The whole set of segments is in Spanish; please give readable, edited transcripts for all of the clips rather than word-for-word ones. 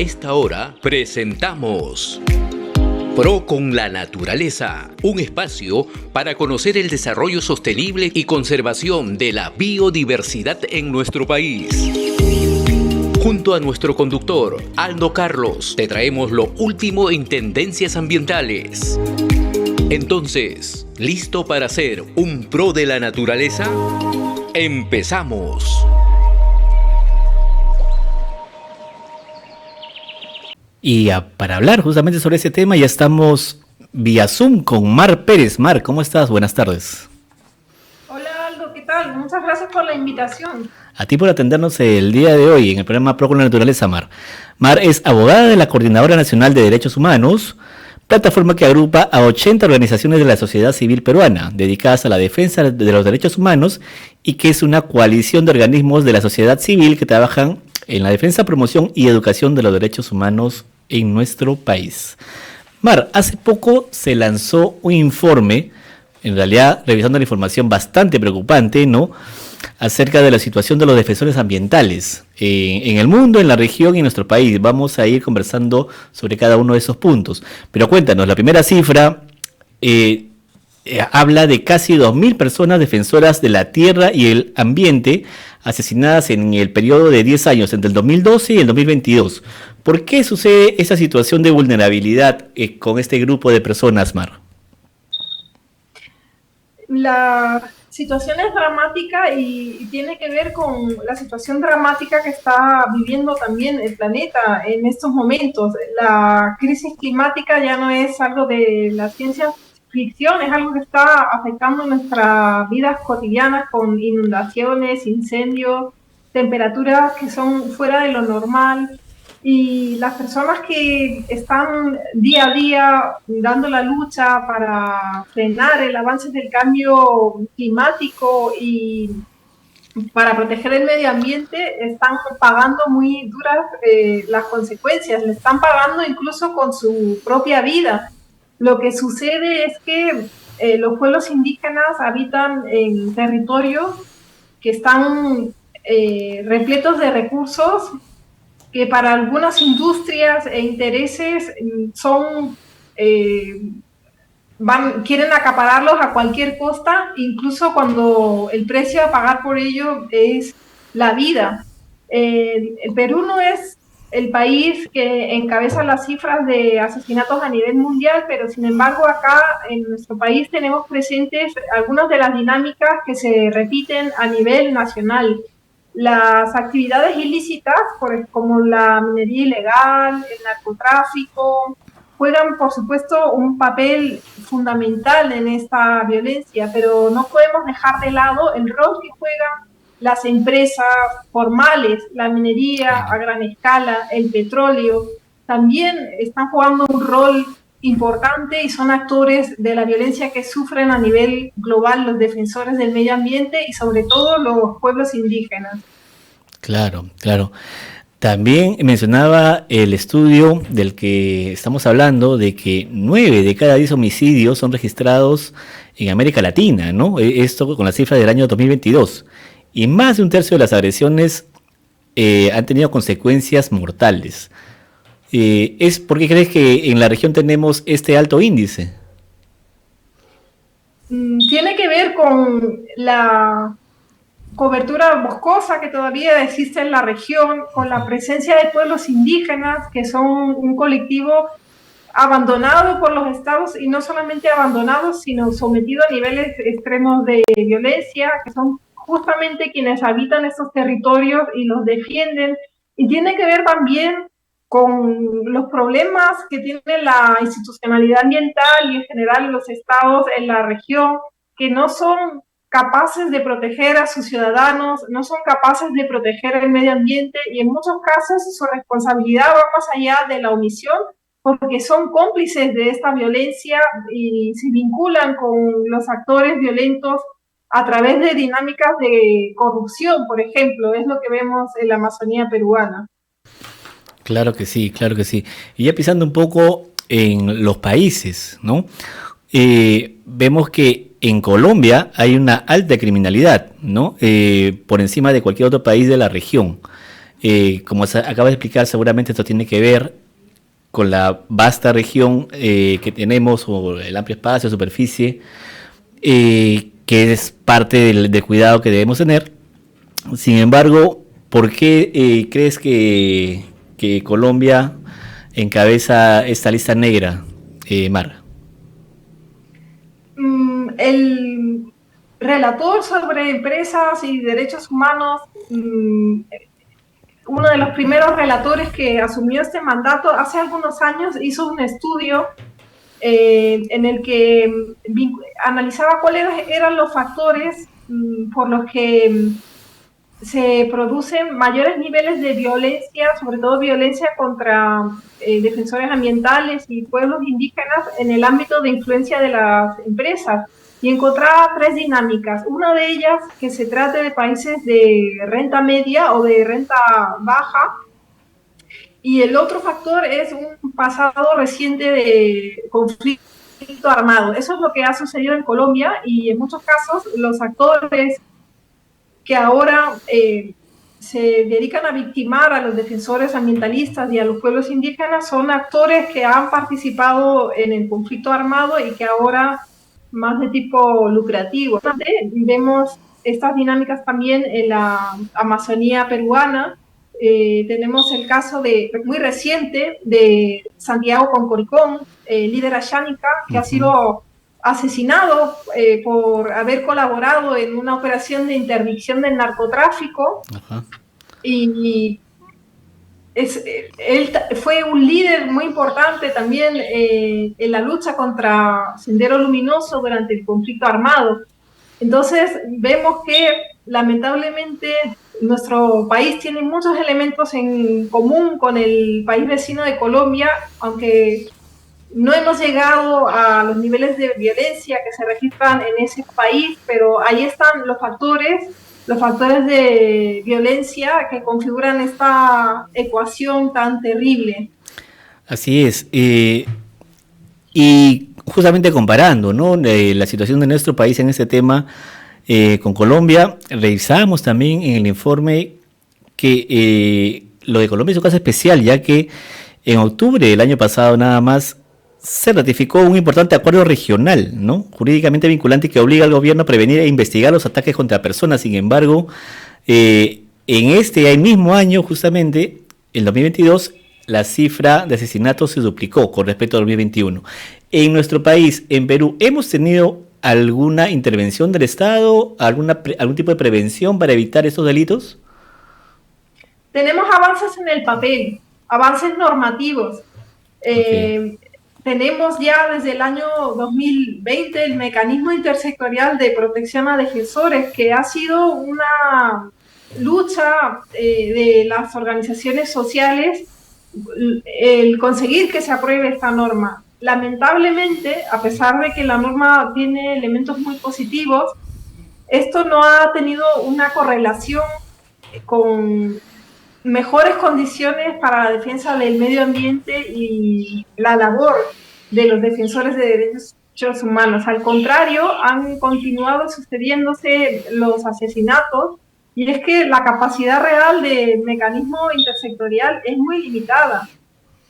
esta hora presentamos Pro con la Naturaleza, un espacio para conocer el desarrollo sostenible y conservación de la biodiversidad en nuestro país. Junto a nuestro conductor, Aldo Carlos, te traemos lo último en tendencias ambientales. Entonces, ¿listo para ser un pro de la naturaleza? ¡Empezamos! Y para hablar justamente sobre ese tema ya estamos vía Zoom con Mar Pérez. Mar, ¿cómo estás? Buenas tardes. Hola Aldo, ¿qué tal? Muchas gracias por la invitación. A ti por atendernos el día de hoy en el programa Pro con la Naturaleza, Mar. Mar es abogada de la Coordinadora Nacional de Derechos Humanos, plataforma que agrupa a 80 organizaciones de la sociedad civil peruana dedicadas a la defensa de los derechos humanos y que es una coalición de organismos de la sociedad civil que trabajan en la defensa, promoción y educación de los derechos humanos en nuestro país. Mar, hace poco se lanzó un informe, en realidad revisando la información bastante preocupante, ¿no?, acerca de la situación de los defensores ambientales en el mundo, en la región y en nuestro país. Vamos a ir conversando sobre cada uno de esos puntos. Pero cuéntanos, la primera cifra habla de casi 2.000 personas defensoras de la tierra y el ambiente asesinadas en el periodo de 10 años, entre el 2012 y el 2022. ¿Por qué sucede esa situación de vulnerabilidad con este grupo de personas, Mar? La situación es dramática y tiene que ver con la situación dramática que está viviendo también el planeta en estos momentos. La crisis climática ya no es algo de la ciencia ficción, es algo que está afectando nuestras vidas cotidianas con inundaciones, incendios, temperaturas que son fuera de lo normal. Y las personas que están día a día dando la lucha para frenar el avance del cambio climático y para proteger el medio ambiente están pagando muy duras las consecuencias, le están pagando incluso con su propia vida. Lo que sucede es que los pueblos indígenas habitan en territorios que están repletos de recursos que para algunas industrias e intereses quieren acapararlos a cualquier costa, incluso cuando el precio a pagar por ello es la vida. El Perú no es el país que encabeza las cifras de asesinatos a nivel mundial, pero sin embargo acá en nuestro país tenemos presentes algunas de las dinámicas que se repiten a nivel nacional. Las actividades ilícitas, como la minería ilegal, el narcotráfico, juegan, por supuesto, un papel fundamental en esta violencia, pero no podemos dejar de lado el rol que juegan las empresas formales, la minería a gran escala, el petróleo, también están jugando un rol importante y son actores de la violencia que sufren a nivel global los defensores del medio ambiente y sobre todo los pueblos indígenas. Claro, claro. También mencionaba el estudio del que estamos hablando de que 9 de cada 10 homicidios son registrados en América Latina, ¿no? Esto con la cifra del año 2022. Y más de un tercio de las agresiones han tenido consecuencias mortales. ¿Por qué crees que en la región tenemos este alto índice? Tiene que ver con la cobertura boscosa que todavía existe en la región, con la presencia de pueblos indígenas, que son un colectivo abandonado por los estados, y no solamente abandonado, sino sometido a niveles extremos de violencia, que son justamente quienes habitan estos territorios y los defienden. Y tiene que ver también con los problemas que tiene la institucionalidad ambiental y en general los estados en la región, que no son capaces de proteger a sus ciudadanos, no son capaces de proteger el medio ambiente y en muchos casos su responsabilidad va más allá de la omisión porque son cómplices de esta violencia y se vinculan con los actores violentos a través de dinámicas de corrupción, por ejemplo, es lo que vemos en la Amazonía peruana. Claro que sí, claro que sí. Y ya pisando un poco en los países, ¿no? Vemos que en Colombia hay una alta criminalidad, ¿no? Por encima de cualquier otro país de la región. Como acaba de explicar, seguramente esto tiene que ver con la vasta región que tenemos, o el amplio espacio, superficie, que es parte del cuidado que debemos tener. Sin embargo, ¿por qué crees que Colombia encabeza esta lista negra, Mar? El relator sobre empresas y derechos humanos, uno de los primeros relatores que asumió este mandato hace algunos años, hizo un estudio en el que analizaba cuáles eran los factores por los que se producen mayores niveles de violencia, sobre todo violencia contra defensores ambientales y pueblos indígenas en el ámbito de influencia de las empresas. Y encontraba 3 dinámicas. Una de ellas, que se trate de países de renta media o de renta baja, y el otro factor es un pasado reciente de conflicto armado. Eso es lo que ha sucedido en Colombia, y en muchos casos los actores que ahora se dedican a victimar a los defensores ambientalistas y a los pueblos indígenas son actores que han participado en el conflicto armado y que ahora más de tipo lucrativo. Vemos estas dinámicas también en la Amazonía peruana. Tenemos el caso muy reciente de Santiago Concoricón, líder ayánica, que ha sido asesinado por haber colaborado en una operación de interdicción del narcotráfico. Ajá. Y él fue un líder muy importante también en la lucha contra Sendero Luminoso durante el conflicto armado. Entonces vemos que lamentablemente nuestro país tiene muchos elementos en común con el país vecino de Colombia, aunque no hemos llegado a los niveles de violencia que se registran en ese país, pero ahí están los factores de violencia que configuran esta ecuación tan terrible. Así es. Y justamente comparando, ¿no?, la situación de nuestro país en este tema con Colombia, revisamos también en el informe que lo de Colombia es un caso especial, ya que en octubre del año pasado nada más se ratificó un importante acuerdo regional, ¿no?, jurídicamente vinculante, que obliga al gobierno a prevenir e investigar los ataques contra personas. Sin embargo, en el mismo año, justamente, el 2022, la cifra de asesinatos se duplicó con respecto al 2021. En nuestro país, en Perú, ¿hemos tenido alguna intervención del Estado, algún tipo de prevención para evitar estos delitos? Tenemos avances en el papel, avances normativos. Okay. Tenemos ya desde el año 2020 el mecanismo intersectorial de protección a defensores, que ha sido una lucha de las organizaciones sociales el conseguir que se apruebe esta norma. Lamentablemente, a pesar de que la norma tiene elementos muy positivos, esto no ha tenido una correlación con mejores condiciones para la defensa del medio ambiente y la labor de los defensores de derechos humanos. Al contrario, han continuado sucediéndose los asesinatos, y es que la capacidad real del mecanismo intersectorial es muy limitada.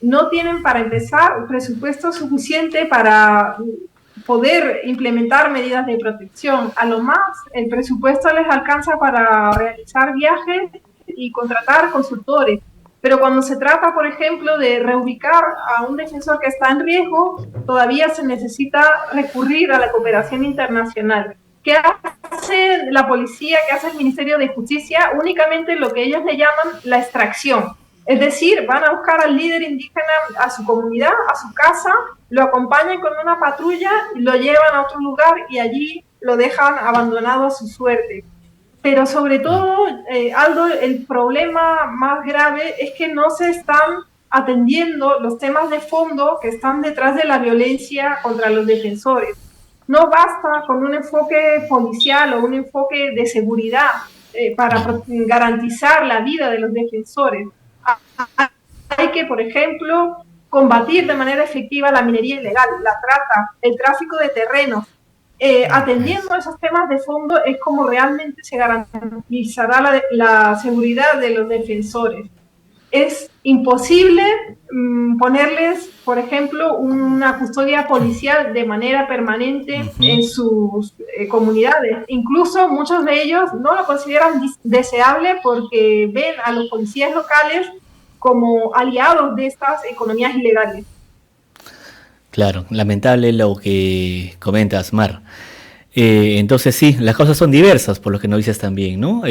No tienen, para empezar, presupuesto suficiente para poder implementar medidas de protección. A lo más, el presupuesto les alcanza para realizar viajes y contratar consultores. Pero cuando se trata, por ejemplo, de reubicar a un defensor que está en riesgo, todavía se necesita recurrir a la cooperación internacional. ¿Qué hace la policía, qué hace el Ministerio de Justicia? Únicamente lo que ellos le llaman la extracción. Es decir, van a buscar al líder indígena a su comunidad, a su casa, lo acompañan con una patrulla, lo llevan a otro lugar y allí lo dejan abandonado a su suerte. Pero sobre todo, Aldo, el problema más grave es que no se están atendiendo los temas de fondo que están detrás de la violencia contra los defensores. No basta con un enfoque policial o un enfoque de seguridad para garantizar la vida de los defensores. Hay que, por ejemplo, combatir de manera efectiva la minería ilegal, la trata, el tráfico de terrenos. atendiendo a esos temas de fondo es como realmente se garantizará la seguridad de los defensores. Es imposible ponerles, por ejemplo, una custodia policial de manera permanente en sus comunidades. Incluso muchos de ellos no lo consideran deseable porque ven a los policías locales como aliados de estas economías ilegales. Claro, lamentable lo que comentas, Mar. Entonces sí, las causas son diversas, por lo que nos dices también, ¿no?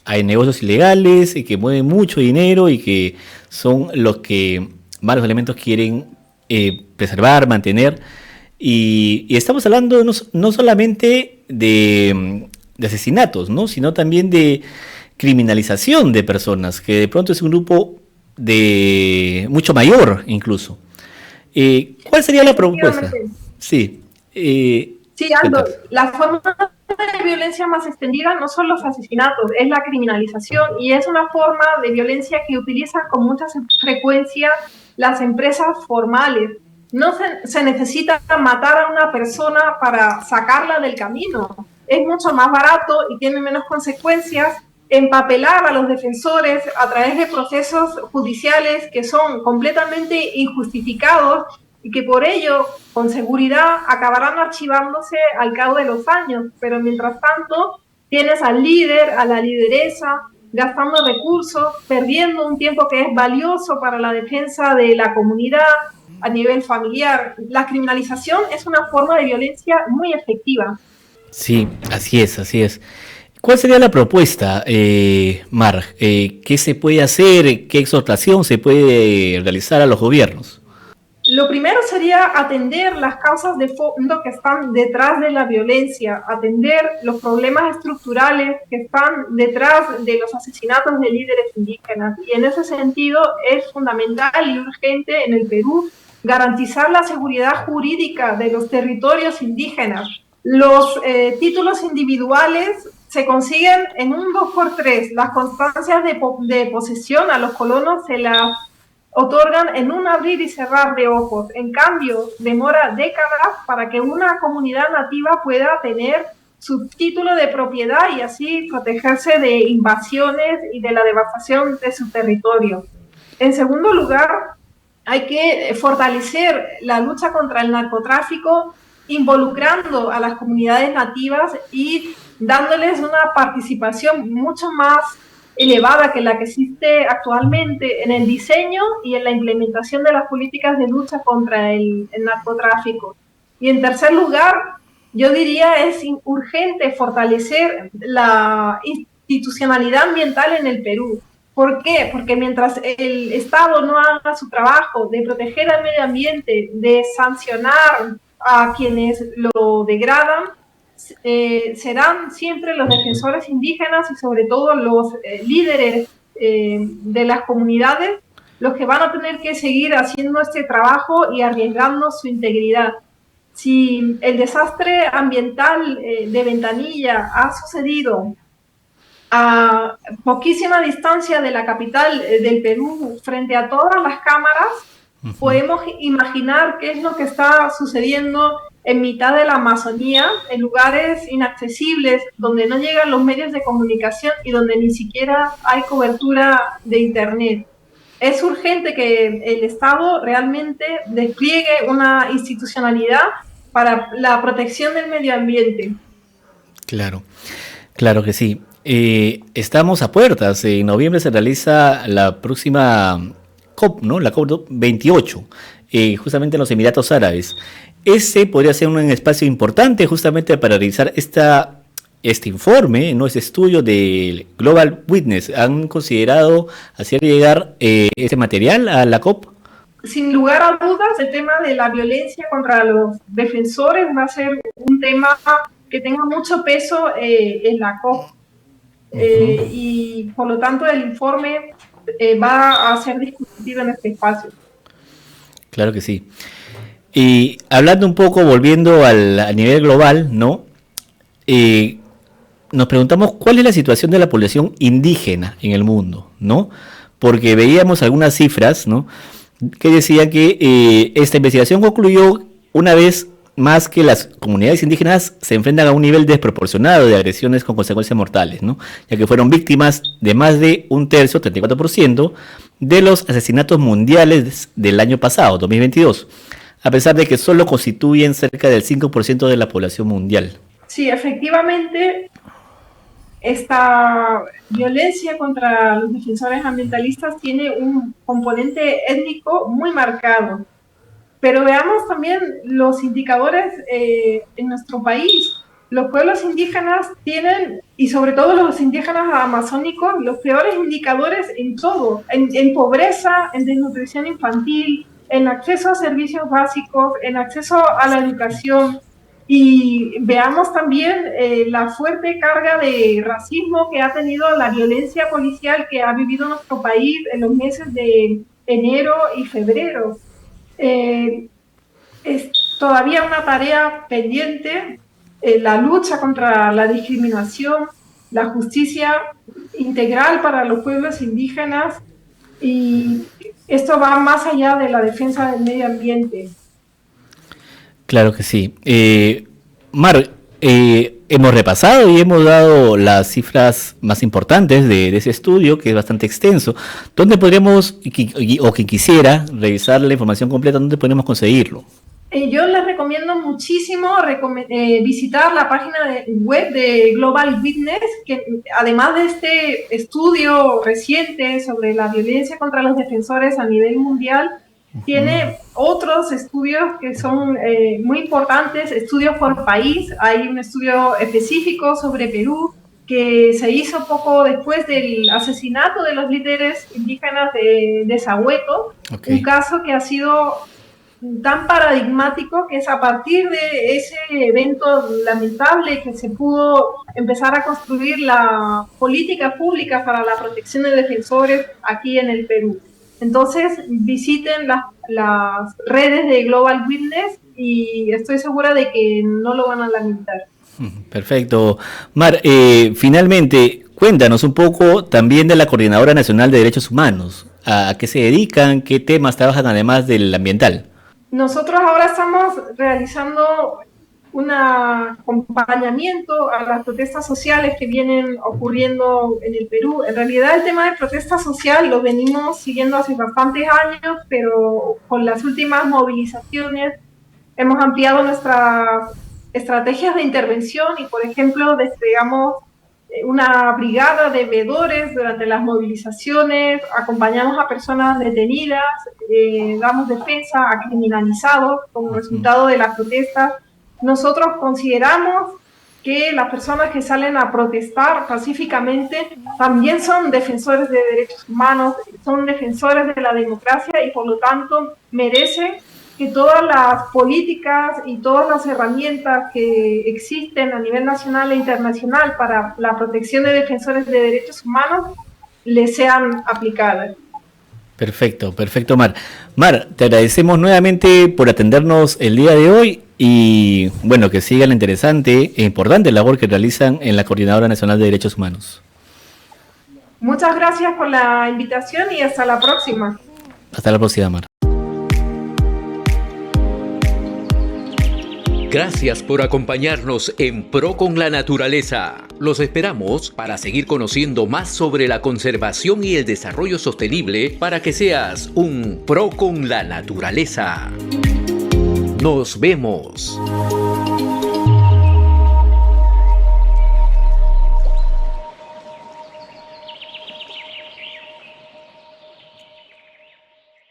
Hay negocios ilegales que mueven mucho dinero y que son los que varios elementos quieren preservar, mantener. Y estamos hablando no solamente de asesinatos, ¿no? Sino también de criminalización de personas, que de pronto es un grupo de mucho mayor incluso. ¿Cuál sería la propuesta? Sí. Sí, Aldo, la forma de violencia más extendida no son los asesinatos, es la criminalización, y es una forma de violencia que utilizan con mucha frecuencia las empresas formales. No se necesita matar a una persona para sacarla del camino. Es mucho más barato y tiene menos consecuencias empapelar a los defensores a través de procesos judiciales que son completamente injustificados y que por ello, con seguridad, acabarán archivándose al cabo de los años. Pero mientras tanto, tienes al líder, a la lideresa, gastando recursos, perdiendo un tiempo que es valioso para la defensa de la comunidad a nivel familiar. La criminalización es una forma de violencia muy efectiva. Sí, así es, así es. ¿Cuál sería la propuesta, Mar? ¿Qué se puede hacer? ¿Qué exhortación se puede realizar a los gobiernos? Lo primero sería atender las causas de fondo que están detrás de la violencia, atender los problemas estructurales que están detrás de los asesinatos de líderes indígenas. Y en ese sentido es fundamental y urgente en el Perú garantizar la seguridad jurídica de los territorios indígenas. Los títulos individuales se consiguen en un 2x3. Las constancias de posesión a los colonos se las otorgan en un abrir y cerrar de ojos. En cambio, demora décadas para que una comunidad nativa pueda tener su título de propiedad y así protegerse de invasiones y de la devastación de su territorio. En segundo lugar, hay que fortalecer la lucha contra el narcotráfico involucrando a las comunidades nativas y dándoles una participación mucho más elevada que la que existe actualmente en el diseño y en la implementación de las políticas de lucha contra el narcotráfico. Y en tercer lugar, yo diría es urgente fortalecer la institucionalidad ambiental en el Perú. ¿Por qué? Porque mientras el Estado no haga su trabajo de proteger al medio ambiente, de sancionar a quienes lo degradan, serán siempre los defensores indígenas y sobre todo los líderes de las comunidades los que van a tener que seguir haciendo este trabajo y arriesgando su integridad. Si el desastre ambiental de Ventanilla ha sucedido a poquísima distancia de la capital del Perú frente a todas las cámaras, podemos imaginar qué es lo que está sucediendo en mitad de la Amazonía, en lugares inaccesibles, donde no llegan los medios de comunicación y donde ni siquiera hay cobertura de Internet. Es urgente que el Estado realmente despliegue una institucionalidad para la protección del medio ambiente. Claro, claro que sí. Estamos a puertas. En noviembre se realiza la próxima COP, ¿no? La COP 28, justamente en los Emiratos Árabes. Ese podría ser un espacio importante justamente para realizar este informe, ¿no? Este estudio del Global Witness. ¿Han considerado hacer llegar este material a la COP? Sin lugar a dudas, el tema de la violencia contra los defensores va a ser un tema que tenga mucho peso en la COP. Y por lo tanto el informe va a ser discutido en este espacio. Claro que sí. Y hablando un poco, volviendo a nivel global, ¿no? Nos preguntamos cuál es la situación de la población indígena en el mundo, ¿no? Porque veíamos algunas cifras, ¿no? Que decían que esta investigación concluyó una vez más que las comunidades indígenas se enfrentan a un nivel desproporcionado de agresiones con consecuencias mortales, ¿no? Ya que fueron víctimas de más de un tercio, 34%, de los asesinatos mundiales del año pasado, 2022, a pesar de que solo constituyen cerca del 5% de la población mundial. Sí, efectivamente, esta violencia contra los defensores ambientalistas tiene un componente étnico muy marcado. Pero veamos también los indicadores en nuestro país. Los pueblos indígenas tienen, y sobre todo los indígenas amazónicos, los peores indicadores en todo, en pobreza, en desnutrición infantil, en acceso a servicios básicos, en acceso a la educación. Y veamos también la fuerte carga de racismo que ha tenido la violencia policial que ha vivido nuestro país en los meses de enero y febrero. Es todavía una tarea pendiente, la lucha contra la discriminación, la justicia integral para los pueblos indígenas, y esto va más allá de la defensa del medio ambiente. Claro que sí. Mar, hemos repasado y hemos dado las cifras más importantes de ese estudio, que es bastante extenso. ¿Dónde podríamos, o quien quisiera revisar la información completa, dónde podemos conseguirlo? Yo les recomiendo muchísimo visitar la página web de Global Witness, que además de este estudio reciente sobre la violencia contra los defensores a nivel mundial, tiene otros estudios que son muy importantes, estudios por país. Hay un estudio específico sobre Perú que se hizo poco después del asesinato de los líderes indígenas de Sahueto, un caso que ha sido tan paradigmático que es a partir de ese evento lamentable que se pudo empezar a construir la política pública para la protección de defensores aquí en el Perú. Entonces visiten las redes de Global Witness y estoy segura de que no lo van a lamentar. Perfecto. Mar, finalmente, cuéntanos un poco también de la Coordinadora Nacional de Derechos Humanos. ¿A qué se dedican? ¿Qué temas trabajan además del ambiental? Nosotros ahora estamos realizando un acompañamiento a las protestas sociales que vienen ocurriendo en el Perú. En realidad el tema de protesta social lo venimos siguiendo hace bastantes años, pero con las últimas movilizaciones hemos ampliado nuestras estrategias de intervención y, por ejemplo, desplegamos una brigada de veedores durante las movilizaciones, acompañamos a personas detenidas, damos defensa a criminalizados como resultado de las protestas. Nosotros consideramos que las personas que salen a protestar pacíficamente también son defensores de derechos humanos, son defensores de la democracia y por lo tanto merecen que todas las políticas y todas las herramientas que existen a nivel nacional e internacional para la protección de defensores de derechos humanos les sean aplicadas. Perfecto, perfecto, Mar. Mar, te agradecemos nuevamente por atendernos el día de hoy y, bueno, que siga la interesante e importante labor que realizan en la Coordinadora Nacional de Derechos Humanos. Muchas gracias por la invitación y hasta la próxima. Hasta la próxima, Mar. Gracias por acompañarnos en Pro con la Naturaleza. Los esperamos para seguir conociendo más sobre la conservación y el desarrollo sostenible para que seas un Pro con la Naturaleza. Nos vemos.